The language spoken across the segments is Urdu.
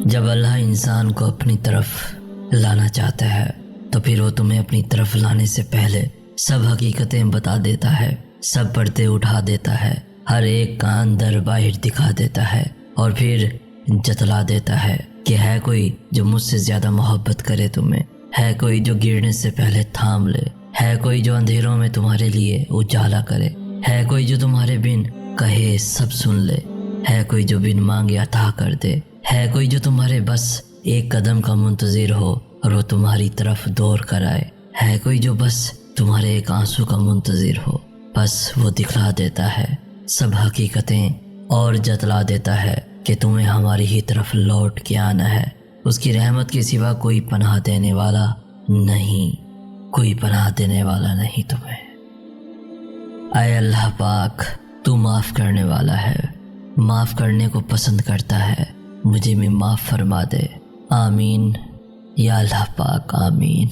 جب اللہ انسان کو اپنی طرف لانا چاہتا ہے تو پھر وہ تمہیں اپنی طرف لانے سے پہلے سب حقیقتیں بتا دیتا ہے، سب پردے اٹھا دیتا ہے، ہر ایک کا اندر باہر دکھا دیتا ہے اور پھر جتلا دیتا ہے کہ ہے کوئی جو مجھ سے زیادہ محبت کرے تمہیں، ہے کوئی جو گرنے سے پہلے تھام لے، ہے کوئی جو اندھیروں میں تمہارے لیے اجالا کرے، ہے کوئی جو تمہارے بن کہے سب سن لے، ہے کوئی جو بن مانگے عطا کر دے، ہے کوئی جو تمہارے بس ایک قدم کا منتظر ہو اور وہ تمہاری طرف دوڑ کر آئے، ہے کوئی جو بس تمہارے ایک آنسو کا منتظر ہو، بس وہ دکھلا دیتا ہے سب حقیقتیں اور جتلا دیتا ہے کہ تمہیں ہماری ہی طرف لوٹ کے آنا ہے۔ اس کی رحمت کے سوا کوئی پناہ دینے والا نہیں، کوئی پناہ دینے والا نہیں تمہیں۔ اے اللہ پاک، تو معاف کرنے والا ہے، معاف کرنے کو پسند کرتا ہے، مجھے بھی معاف فرما دے، آمین یا اللہ پاک، آمین۔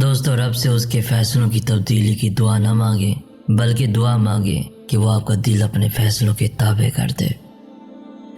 دوستو، رب سے اس کے فیصلوں کی تبدیلی کی دعا نہ مانگیں، بلکہ دعا مانگیں کہ وہ آپ کا دل اپنے فیصلوں کے تابع کر دے۔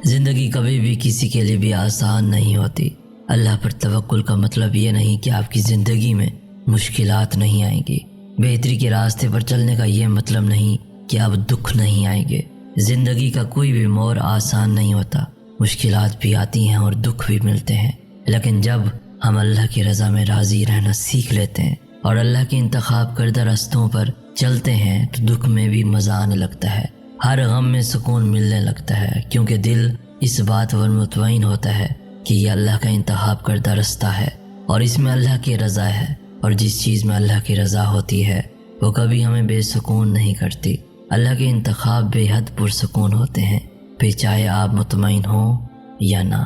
زندگی کبھی بھی کسی کے لیے بھی آسان نہیں ہوتی۔ اللہ پر توکل کا مطلب یہ نہیں کہ آپ کی زندگی میں مشکلات نہیں آئیں گی۔ بہتری کے راستے پر چلنے کا یہ مطلب نہیں کہ اب دکھ نہیں آئیں گے۔ زندگی کا کوئی بھی موڑ آسان نہیں ہوتا، مشکلات بھی آتی ہیں اور دکھ بھی ملتے ہیں، لیکن جب ہم اللہ کی رضا میں راضی رہنا سیکھ لیتے ہیں اور اللہ کے انتخاب کردہ رستوں پر چلتے ہیں تو دکھ میں بھی مزہ آنے لگتا ہے، ہر غم میں سکون ملنے لگتا ہے، کیونکہ دل اس بات پر مطمئن ہوتا ہے کہ یہ اللہ کا انتخاب کردہ رستہ ہے اور اس میں اللہ کی رضا ہے، اور جس چیز میں اللہ کی رضا ہوتی ہے وہ کبھی ہمیں بے سکون نہیں کرتی۔ اللہ کے انتخاب بے حد پرسکون ہوتے ہیں، پھر چاہے آپ مطمئن ہوں یا نہ۔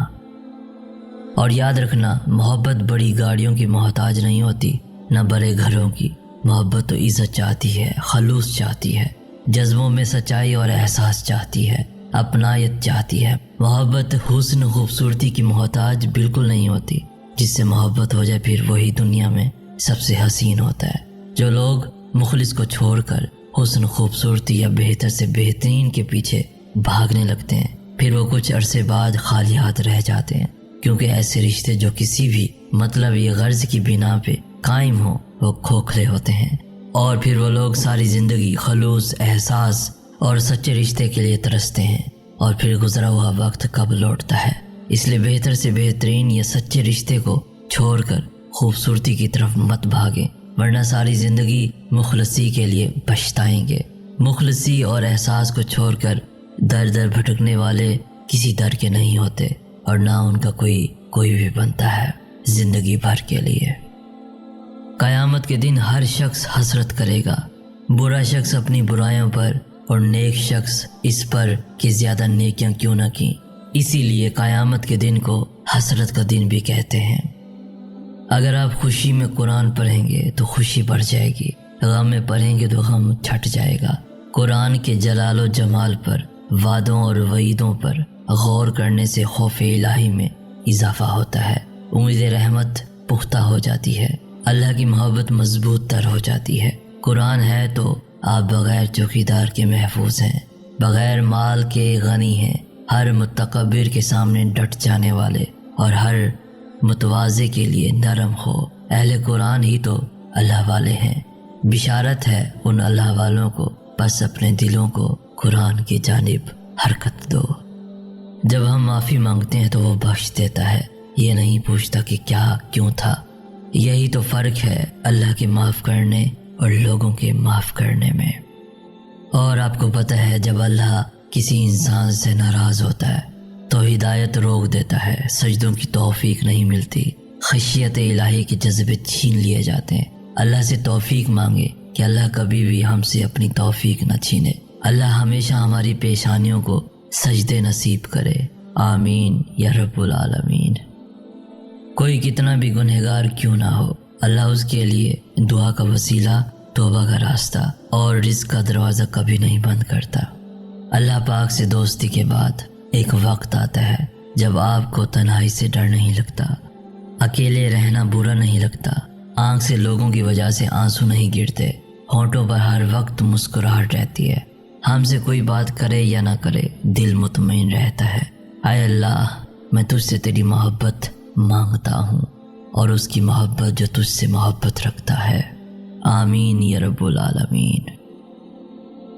اور یاد رکھنا، محبت بڑی گاڑیوں کی محتاج نہیں ہوتی، نہ بڑے گھروں کی۔ محبت تو عزت چاہتی ہے، خلوص چاہتی ہے، جذبوں میں سچائی اور احساس چاہتی ہے، اپنائیت چاہتی ہے۔ محبت حسن خوبصورتی کی محتاج بالکل نہیں ہوتی۔ جس سے محبت ہو جائے پھر وہی دنیا میں سب سے حسین ہوتا ہے۔ جو لوگ مخلص کو چھوڑ کر حسن خوبصورتی یا بہتر سے بہترین کے پیچھے بھاگنے لگتے ہیں، پھر وہ کچھ عرصے بعد خالی ہاتھ رہ جاتے ہیں، کیونکہ ایسے رشتے جو کسی بھی مطلب یا غرض کی بنا پہ قائم ہوں وہ کھوکھلے ہوتے ہیں، اور پھر وہ لوگ ساری زندگی خلوص، احساس اور سچے رشتے کے لیے ترستے ہیں، اور پھر گزرا ہوا وقت کب لوٹتا ہے۔ اس لیے بہتر سے بہترین یا سچے رشتے کو چھوڑ کر خوبصورتی کی طرف مت بھاگیں، ورنہ ساری زندگی مخلصی کے لیے پچھتائیں گے۔ مخلصی اور احساس کو چھوڑ کر در در بھٹکنے والے کسی در کے نہیں ہوتے، اور نہ ان کا کوئی بھی بنتا ہے زندگی بھر کے لیے۔ قیامت کے دن ہر شخص حسرت کرے گا، برا شخص اپنی برائیوں پر اور نیک شخص اس پر کہ زیادہ نیکیاں کیوں نہ کیں۔ اسی لیے قیامت کے دن کو حسرت کا دن بھی کہتے ہیں۔ اگر آپ خوشی میں قرآن پڑھیں گے تو خوشی بڑھ جائے گی، غم میں پڑھیں گے تو غم چھٹ جائے گا۔ قرآن کے جلال و جمال پر، وعدوں اور وعیدوں پر غور کرنے سے خوف الہی میں اضافہ ہوتا ہے، امید رحمت پختہ ہو جاتی ہے، اللہ کی محبت مضبوط تر ہو جاتی ہے۔ قرآن ہے تو آپ بغیر چوکیدار کے محفوظ ہیں، بغیر مال کے غنی ہیں، ہر متکبر کے سامنے ڈٹ جانے والے اور ہر متواضع کے لیے نرم ہو۔ اہل قرآن ہی تو اللہ والے ہیں۔ بشارت ہے ان اللہ والوں کو، بس اپنے دلوں کو قرآن کی جانب حرکت دو۔ جب ہم معافی مانگتے ہیں تو وہ بخش دیتا ہے، یہ نہیں پوچھتا کہ کیا کیوں تھا۔ یہی تو فرق ہے اللہ کے معاف کرنے اور لوگوں کے معاف کرنے میں۔ اور آپ کو پتہ ہے جب اللہ کسی انسان سے ناراض ہوتا ہے تو ہدایت روک دیتا ہے، سجدوں کی توفیق نہیں ملتی، خشیت الہی کے جذبے چھین لیے جاتے ہیں۔ اللہ سے توفیق مانگے کہ اللہ کبھی بھی ہم سے اپنی توفیق نہ چھینے۔ اللہ ہمیشہ ہماری پیشانیوں کو سجدے نصیب کرے، آمین یا رب العالمین۔ کوئی کتنا بھی گنہگار کیوں نہ ہو، اللہ اس کے لیے دعا کا وسیلہ، توبہ کا راستہ اور رزق کا دروازہ کبھی نہیں بند کرتا۔ اللہ پاک سے دوستی کے بعد ایک وقت آتا ہے جب آپ کو تنہائی سے ڈر نہیں لگتا، اکیلے رہنا برا نہیں لگتا، آنکھ سے لوگوں کی وجہ سے آنسو نہیں گرتے، ہونٹوں پر ہر وقت مسکراہٹ رہتی ہے، ہم سے کوئی بات کرے یا نہ کرے دل مطمئن رہتا ہے۔ اے اللہ، میں تجھ سے تیری محبت مانگتا ہوں اور اس کی محبت جو تجھ سے محبت رکھتا ہے۔ آمین یا رب العالمین۔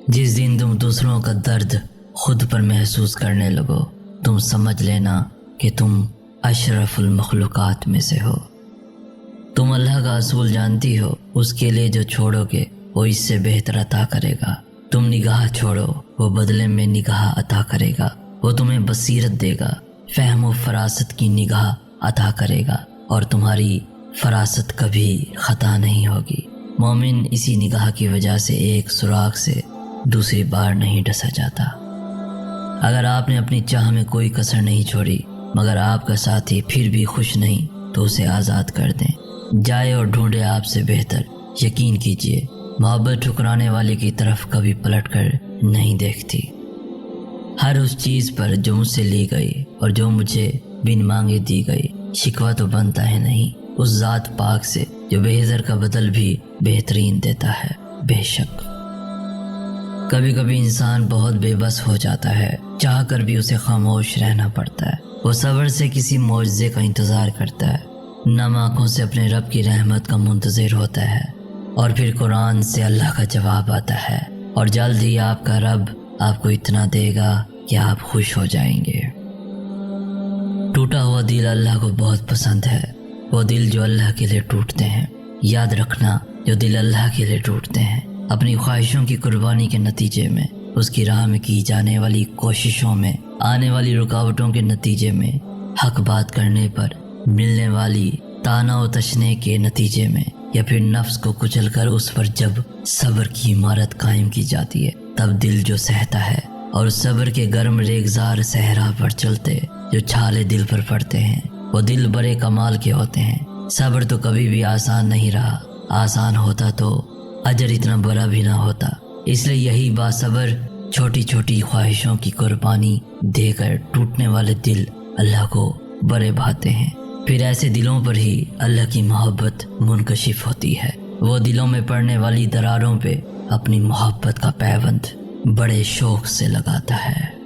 جس دن تم دوسروں کا درد خود پر محسوس کرنے لگو، تم سمجھ لینا کہ تم اشرف المخلوقات میں سے ہو۔ تم اللہ کا اصول جانتی ہو، اس کے لیے جو چھوڑو گے وہ اس سے بہتر عطا کرے گا۔ تم نگاہ چھوڑو، وہ بدلے میں نگاہ عطا کرے گا۔ وہ تمہیں بصیرت دے گا، فہم و فراست کی نگاہ عطا کرے گا، اور تمہاری فراست کبھی خطا نہیں ہوگی۔ مومن اسی نگاہ کی وجہ سے ایک سوراخ سے دوسری بار نہیں ڈسا جاتا۔ اگر آپ نے اپنی چاہ میں کوئی کسر نہیں چھوڑی مگر آپ کا ساتھی پھر بھی خوش نہیں تو اسے آزاد کر دیں۔ جائے اور ڈھونڈے آپ سے بہتر۔ یقین کیجئے محبت ٹھکرانے والے کی طرف کبھی پلٹ کر نہیں دیکھتی۔ ہر اس چیز پر جو مجھ سے لی گئی اور جو مجھے بن مانگے دی گئی، شکوہ تو بنتا ہے نہیں اس ذات پاک سے جو بہتر کا بدل بھی بہترین دیتا ہے۔ بے شک کبھی کبھی انسان بہت بے بس ہو جاتا ہے، چاہ کر بھی اسے خاموش رہنا پڑتا ہے۔ وہ صبر سے کسی معجزے کا انتظار کرتا ہے، نم آنکھوں سے اپنے رب کی رحمت کا منتظر ہوتا ہے، اور پھر قرآن سے اللہ کا جواب آتا ہے، اور جلد ہی آپ کا رب آپ کو اتنا دے گا کہ آپ خوش ہو جائیں گے۔ ٹوٹا ہوا دل اللہ کو بہت پسند ہے، وہ دل جو اللہ کے لیے ٹوٹتے ہیں۔ یاد رکھنا، جو دل اللہ کے لیے ٹوٹتے ہیں اپنی خواہشوں کی قربانی کے نتیجے میں، اس کی راہ میں کی جانے والی کوششوں میں، آنے والی رکاوٹوں کے نتیجے میں، حق بات کرنے پر ملنے والی طعنہ و تشنے کے نتیجے میں، یا پھر نفس کو کچل کر اس پر جب صبر کی عمارت قائم کی جاتی ہے، تب دل جو سہتا ہے اور اس صبر کے گرم ریگزار صحرا پر چلتے جو چھالے دل پر پڑتے ہیں، وہ دل بڑے کمال کے ہوتے ہیں۔ صبر تو کبھی بھی آسان نہیں رہا، آسان ہوتا تو اجر اتنا بڑا بھی نہ ہوتا۔ اس لیے یہی باصبر چھوٹی چھوٹی خواہشوں کی قربانی دے کر ٹوٹنے والے دل اللہ کو بڑے بھاتے ہیں۔ پھر ایسے دلوں پر ہی اللہ کی محبت منکشف ہوتی ہے۔ وہ دلوں میں پڑنے والی دراروں پہ اپنی محبت کا پیوند بڑے شوق سے لگاتا ہے۔